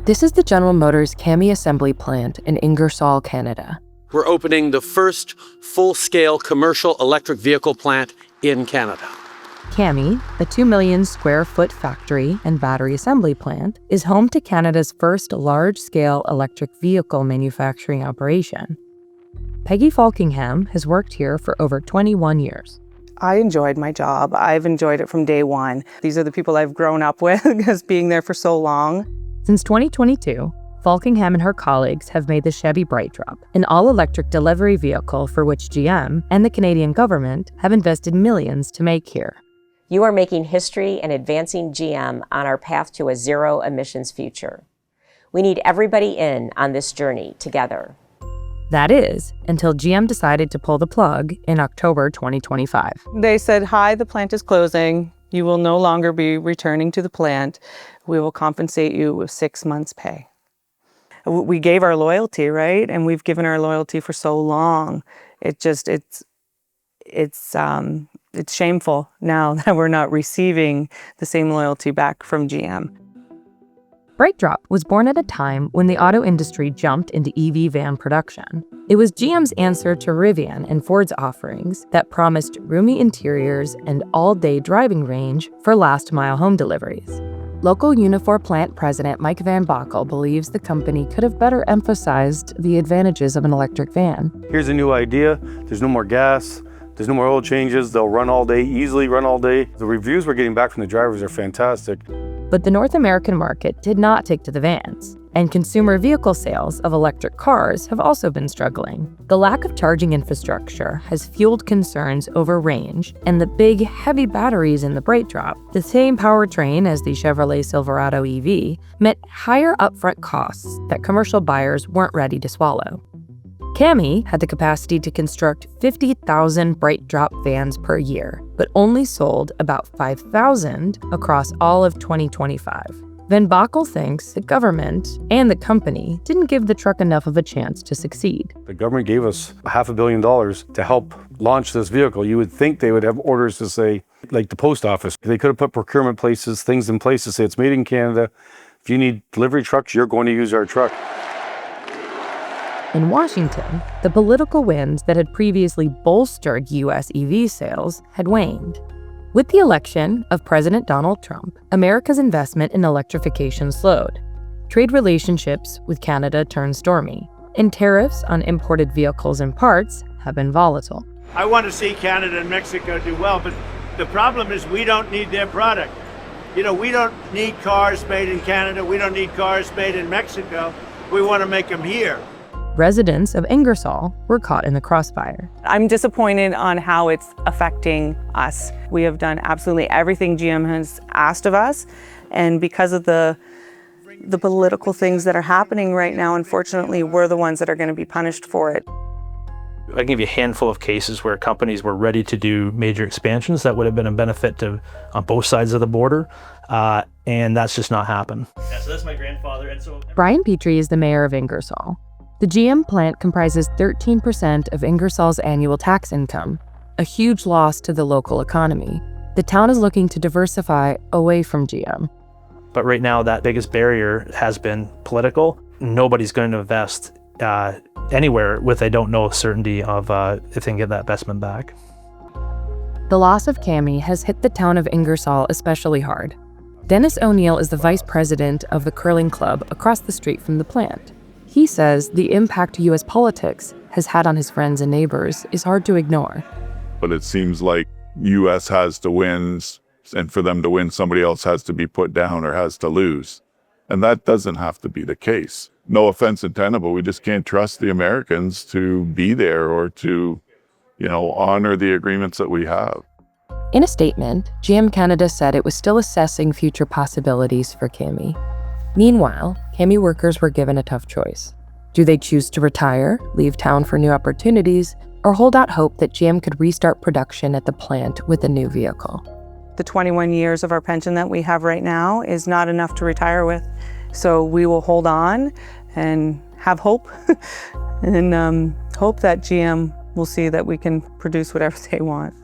This is the General Motors CAMI assembly plant in Ingersoll, Canada. We're opening the first full-scale commercial electric vehicle plant in Canada. CAMI, the 2 million square foot factory and battery assembly plant, is home to Canada's first large-scale electric vehicle manufacturing operation. Peggy Falkingham has worked here for over 21 years. I enjoyed my job. I've enjoyed it from day one. These are the people I've grown up with because being there for so long. Since 2022, Falkingham and her colleagues have made the Chevy BrightDrop, an all-electric delivery vehicle for which GM and the Canadian government have invested millions to make here. You are making history and advancing GM on our path to a zero-emissions future. We need everybody in on this journey together. That is, until GM decided to pull the plug in October 2025. They said, hi, the plant is closing. You will no longer be returning to the plant. We will compensate you with 6 months' pay. We gave our loyalty, right? And we've given our loyalty for so long. It's shameful now that we're not receiving the same loyalty back from GM. BrightDrop was born at a time when the auto industry jumped into EV van production. It was GM's answer to Rivian and Ford's offerings that promised roomy interiors and all-day driving range for last-mile home deliveries. Local Unifor plant president Mike Van Bockel believes the company could have better emphasized the advantages of an electric van. Here's a new idea. There's no more gas. There's no more oil changes. They'll run all day, easily run all day. The reviews we're getting back from the drivers are fantastic. But the North American market did not take to the vans, and consumer vehicle sales of electric cars have also been struggling. The lack of charging infrastructure has fueled concerns over range, and the big, heavy batteries in the BrightDrop, the same powertrain as the Chevrolet Silverado EV, meant higher upfront costs that commercial buyers weren't ready to swallow. CAMI had the capacity to construct 50,000 BrightDrop vans per year, but only sold about 5,000 across all of 2025. Van Bockel thinks the government and the company didn't give the truck enough of a chance to succeed. The government gave us $500 million to help launch this vehicle. You would think they would have orders to say, like the post office, they could have put procurement places, things in place to say it's made in Canada. If you need delivery trucks, you're going to use our truck. In Washington, the political winds that had previously bolstered U.S. EV sales had waned. With the election of President Donald Trump, America's investment in electrification slowed. Trade relationships with Canada turned stormy, and tariffs on imported vehicles and parts have been volatile. I want to see Canada and Mexico do well, but the problem is we don't need their product. We don't need cars made in Canada. We don't need cars made in Mexico. We want to make them here. Residents of Ingersoll were caught in the crossfire. I'm disappointed on how it's affecting us. We have done absolutely everything GM has asked of us, and because of the political things that are happening right now, unfortunately, we're the ones that are going to be punished for it. I can give you a handful of cases where companies were ready to do major expansions that would have been a benefit to on both sides of the border, and that's just not happened. Yeah, so that's my grandfather. And so Brian Petrie is the mayor of Ingersoll. The GM plant comprises 13% of Ingersoll's annual tax income, a huge loss to the local economy. The town is looking to diversify away from GM. But right now, that biggest barrier has been political. Nobody's going to invest anywhere with they don't know certainty of if they can get that investment back. The loss of CAMI has hit the town of Ingersoll especially hard. Dennis O'Neill is the vice president of the curling club across the street from the plant. He says the impact U.S. politics has had on his friends and neighbors is hard to ignore. But it seems like U.S. has to win, and for them to win, somebody else has to be put down or has to lose. And that doesn't have to be the case. No offense intended, but we just can't trust the Americans to be there or to, honor the agreements that we have. In a statement, GM Canada said it was still assessing future possibilities for CAMI. Meanwhile, CAMI workers were given a tough choice. Do they choose to retire, leave town for new opportunities, or hold out hope that GM could restart production at the plant with a new vehicle? The 21 years of our pension that we have right now is not enough to retire with. So we will hold on and have hope and hope that GM will see that we can produce whatever they want.